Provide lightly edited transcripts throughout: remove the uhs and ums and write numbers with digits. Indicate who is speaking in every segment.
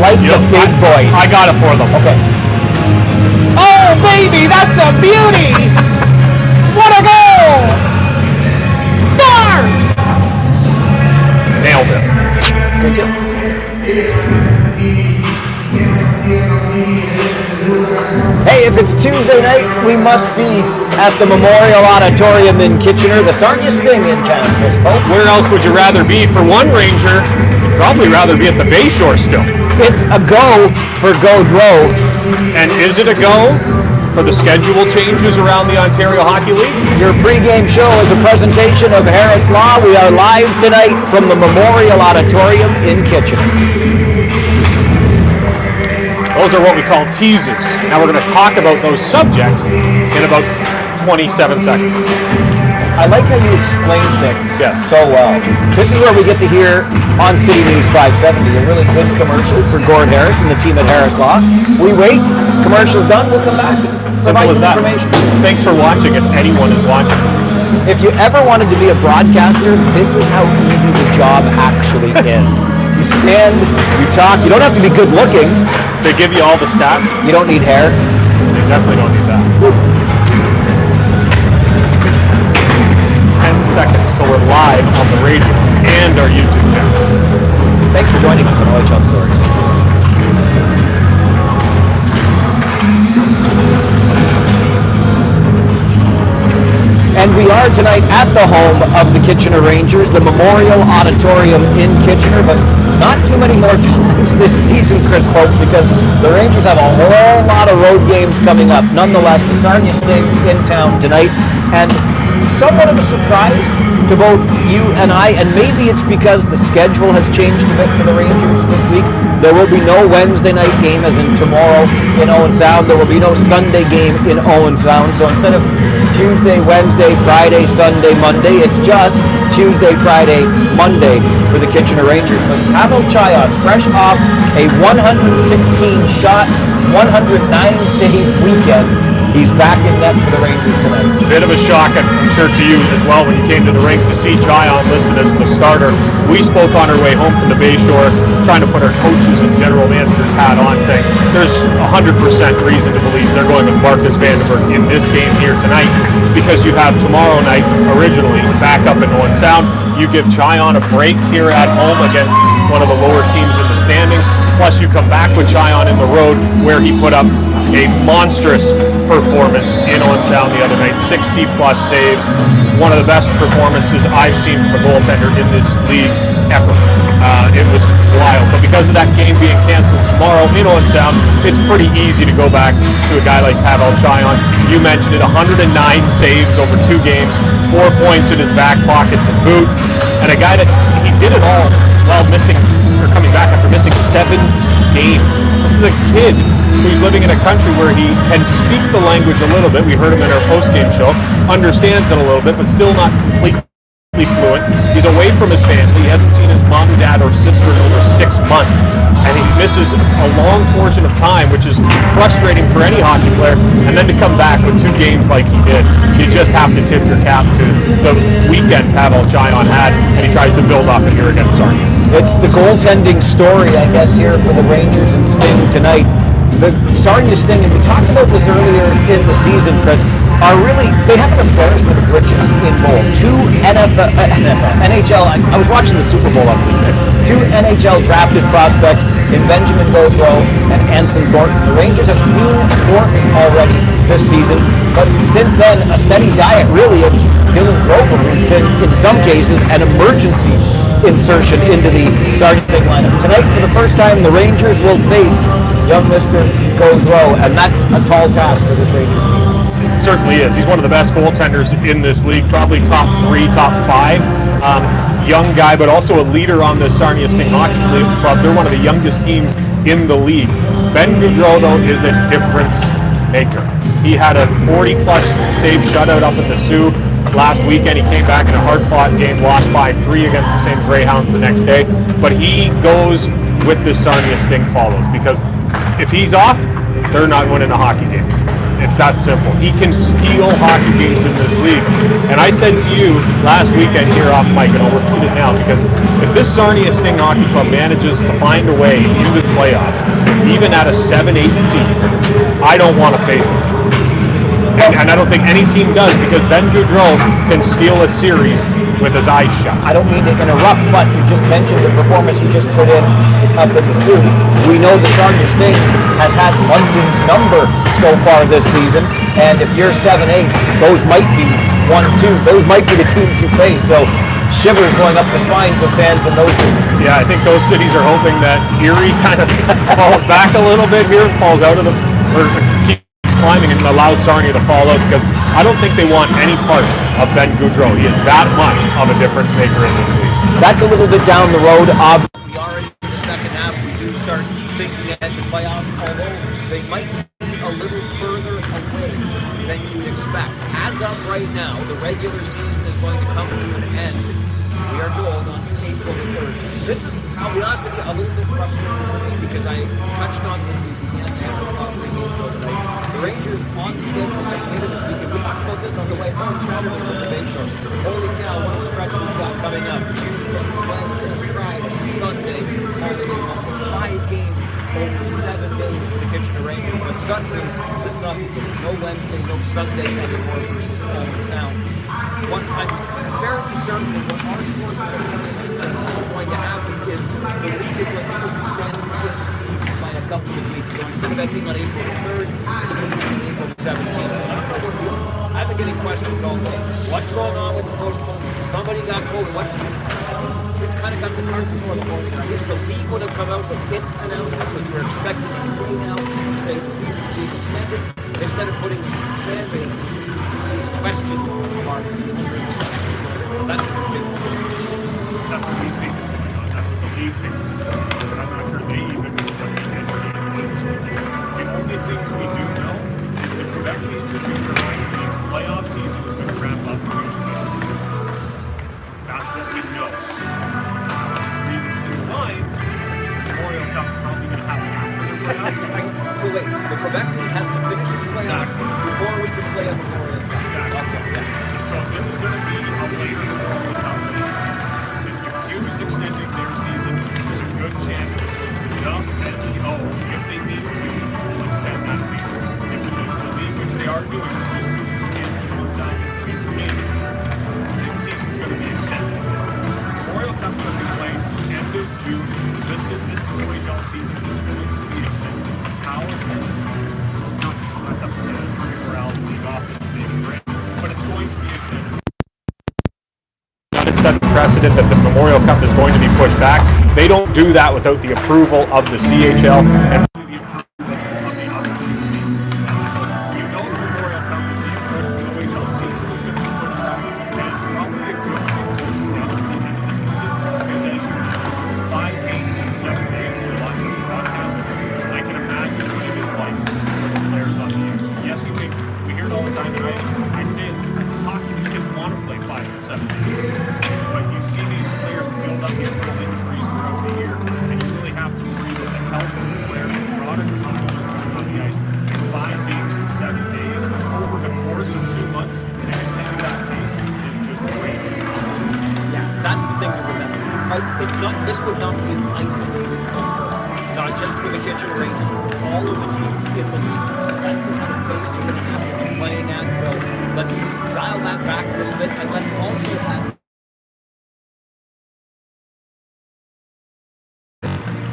Speaker 1: like the big boys.
Speaker 2: I got it for them.
Speaker 1: Okay. Oh, baby, that's a beauty! What a goal! SAR!
Speaker 2: Nailed it.
Speaker 1: Thank you. Hey, if it's Tuesday night, we must be at the Memorial Auditorium in Kitchener. The Sarnia Sting in town, Chris Pope.
Speaker 2: Where else would you rather be? For one Ranger, you'd probably rather be at the Bayshore still.
Speaker 1: It's a go for Gaudreau.
Speaker 2: And is it a go for the schedule changes around the Ontario Hockey League?
Speaker 1: Your pregame show is a presentation of Harris Law. We are live tonight from the Memorial Auditorium in Kitchener.
Speaker 2: Those are what we call teases. Now we're going to talk about those subjects in about 27 seconds.
Speaker 1: I like how you explain things so well. This is where we get to hear on City News 570 a really good commercial for Gord Harris and the team at Harris Law. We wait, commercial's done, we'll come back and provide some information.
Speaker 2: Thanks for watching if anyone is watching.
Speaker 1: If you ever wanted to be a broadcaster, this is how easy the job actually is. You stand, you talk, you don't have to be good looking.
Speaker 2: They give you all the stats.
Speaker 1: You don't need hair.
Speaker 2: You definitely don't need that. 10 seconds till we're live on the radio and our YouTube channel.
Speaker 1: Thanks for joining us on OHL Stories. And we are tonight at the home of the Kitchener Rangers, the Memorial Auditorium in Kitchener, but not too many more times this season, Chris Pope, because the Rangers have a whole lot of road games coming up. Nonetheless, the Sarnia Sting in town tonight, and somewhat of a surprise to both you and I, and maybe it's because the schedule has changed a bit for the Rangers this week. There will be no Wednesday night game, as in tomorrow in Owen Sound. There will be no Sunday game in Owen Sound. So instead of Tuesday, Wednesday, Friday, Sunday, Monday, it's just Tuesday, Friday, Monday for the Kitchener Rangers. But Pavel Chayon, fresh off a 116-shot, 109-save weekend, he's back in net for the Rangers tonight.
Speaker 2: Bit of a shock, I'm sure, to you as well when you came to the rink to see Chayon listed as the starter. We spoke on our way home from the Bayshore, trying to put our coaches and general managers hat on, saying there's 100% reason to believe they're going with Marcus Vandenberg in this game here tonight, because you have tomorrow night originally back up in Owen Sound. You give Chayon a break here at home against one of the lower teams in the standings. Plus you come back with Chayon in the road, where he put up a monstrous performance in Owen Sound the other night. 60 plus saves. One of the best performances I've seen from a goaltender in this league ever. It was wild. But because of that game being canceled tomorrow in Owen Sound, it's pretty easy to go back to a guy like Pavel Chayon. You mentioned it, 109 saves over 2 games, 4 points in his back pocket to boot, and a guy that he did it all while coming back after missing 7 games. This is a kid who's living in a country where he can speak the language a little bit. We heard him in our post-game show. Understands it a little bit, but still not completely fluent. He's away from his family. He hasn't seen his mom, dad, or sister in over 6 months. And he misses a long portion of time, which is frustrating for any hockey player. And then to come back with 2 games like he did, you just have to tip your cap to the weekend Pavel Chayon had, and he tries to build off it here against Sarnia.
Speaker 1: It's the goaltending story, I guess, here for the Rangers and Sting tonight. The Sarnia Sting, and we talked about this earlier in the season, Chris, they have an embarrassment of riches in goal. 2 NHL, I was watching the Super Bowl on the weekend. 2 NHL drafted prospects in Benjamin Gaudreau and Anson Thornton. The Rangers have seen Thornton already this season, but since then, a steady diet really of Dylan Grover, who's been, in some cases, an emergency insertion into the Sarnia Sting lineup. Tonight, for the first time, the Rangers will face young Mr. Gaudreau, and that's a tall task for this Rangers team.
Speaker 2: It certainly is. He's one of the best goaltenders in this league, probably top 3, top 5. Young guy, but also a leader on the Sarnia Sting Hockey Club. They're one of the youngest teams in the league. Ben Gaudreau, though, is a difference maker. He had a 40-plus save shutout up in the Sioux last weekend. He came back in a hard-fought game, lost 5-3 against the same Greyhounds the next day. But he goes with the Sarnia Sting follows, because if he's off, they're not winning a hockey game. It's that simple. He can steal hockey games in this league. And I said to you last weekend here off mic, and I'll repeat it now, because if this Sarnia Sting Hockey Club manages to find a way into the playoffs, even at a 7-8 seed, I don't want to face him. And I don't think any team does, because Ben Gaudreau can steal a series with his eyes shut.
Speaker 1: I don't mean to interrupt, but you just mentioned the performance he just put in up at the Sioux. We know the Sarnia Sting has had London's number so far this season, and if you're 7-8, those might be 1-2. Those might be the teams you face. So shivers going up the spines of fans in those cities.
Speaker 2: Yeah, I think those cities are hoping that Erie kind of falls back a little bit here, falls out of the, or keeps climbing and allows Sarnia to fall out, because I don't think they want any part of Ben Gaudreau. He is that much of a difference maker in this league.
Speaker 1: That's a little bit down the road.
Speaker 3: We are in the second half. We do start thinking ahead to playoffs, although they might be a little further away than you'd expect. As of right now, the regular season is going to come to an end. We are told on April the 3rd. This is, I'll be honest with you, a little bit frustrating for me, because I touched on when we began to have the Pregame show tonight. The Rangers on the schedule going into this week, and we talked about this on the way home, traveling from the Bayshore. Holy cow, what a stretch we've got coming up. Tuesday, Wednesday, Friday, Sunday, holiday month, 5 games over 7 days for the Kitchener Rangers. But suddenly, let's not be no Wednesday, no Sunday anymore versus the Sound. I'm fairly certain that what our sources are telling us is going to happen is the league is going to extend this season by a couple of weeks. So instead of ending on April the 3rd, it's going to be on April the 17th. I've been getting questions all day. What's going on with the postponement? Somebody got COVID. What? We've kind of got the cart before the horse. I wish the league would have come out with its announcements, which we're expecting to be now, say the season to be extended, instead of putting fan bases these question marks in the news. That's what we think.
Speaker 2: That's what we think is going on. That's what the league thinks. But I'm not sure they even know what the end game is. The only things we do know is the Quebec is switching to Rangers' playoff season is going to ramp up to that's what we know. Reading the lines, Memorial Cup is probably going to happen after the playoffs.
Speaker 3: So wait, the Quebec league has to finish the playoffs before we can play a Memorial Cup.
Speaker 2: Exactly. So this is going to be a later Memorial Cup. If Q is extending their season, there's a good chance that the if they need to, will extend that season. If the league, which they are doing, the season's going to be extended. Memorial Cup's going to be played end of June. This is the NHL season is going to be extended. How extended? Not sure. That's up to the morale league office to make it, but it's going to be extended. Not it set the precedent that the Memorial Cup is going to be pushed back. They don't do that without the approval of the CHL and the approval of the other two teams. You know the Memorial Cup is being pushed, the OHL season is going to be pushed back, and it's probably a good thing to extend at the end of the season, because as you know, 5 games in 7 days is a lot of broadcast. I can imagine what it is like for the players on the ice. Yes, we hear it all the time, and I say it's hockey. These kids want to play 5 and 7 days, but you see these players build up these little injuries throughout the year, and you really have to worry about the health of the players, the product on the ice. And 5 games in 7 days over the course of 2 months to continue that pace is just way too much.
Speaker 3: Yeah, that's the thing to remember. Right? It's not. This would not be an isolated occurrence. Not just for the Kitchener Rangers, for all of the teams in the league. That's the kind of pace you're going to have to be playing at. So let's dial that back a little bit, and let's also have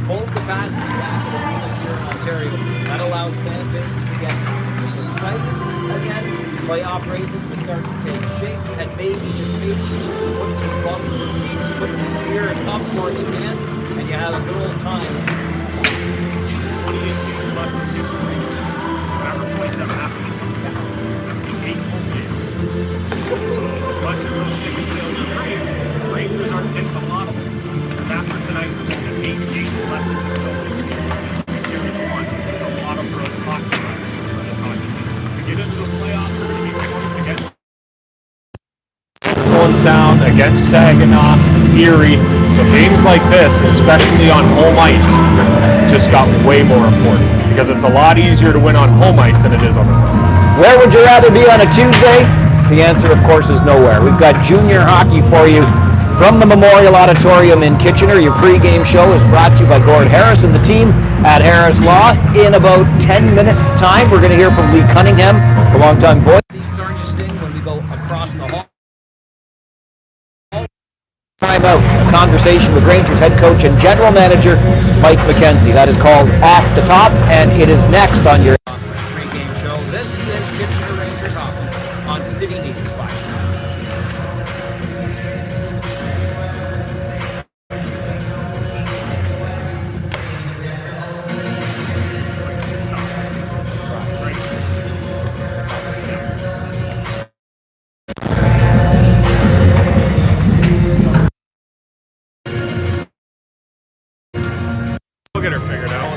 Speaker 3: full capacity back in the fields here in Ontario. That allows fan bases to get excited again. Playoff races will start to take shape, and maybe, just maybe, put some bumpers in seats, put some beer and popcorn in hands, and you have a good old time.
Speaker 2: 28 games left in the Kitchener Rangers. November 27th after this one. That'll be 8 home games. So as much as those ticket sales are great, the Rangers aren't getting a lot of them. Because after tonight, there's only 8 games left in this building. Series 1, there's a lot of road hockey left for this hockey team. To get into the playoffs, they're going to be points against Sound, against Saginaw, Erie. So games like this, especially on home ice, just got way more important, because it's a lot easier to win on home ice than it is on the road.
Speaker 1: Where would you rather be on a Tuesday? The answer, of course, is nowhere. We've got junior hockey for you from the Memorial Auditorium in Kitchener. Your pregame show is brought to you by Gord Harris and the team at Harris Law. In about 10 minutes' time, we're going to hear from Lee Cunningham, the longtime voice.
Speaker 3: Sarnia Sting when we go across the hall.
Speaker 1: Time out, a conversation with Rangers head coach and general manager Mike McKenzie. That is called Off the Top, and it is next on your
Speaker 3: Pregame show. This is Kitchener Rangers hockey on City News 570.
Speaker 2: We'll get her figured out.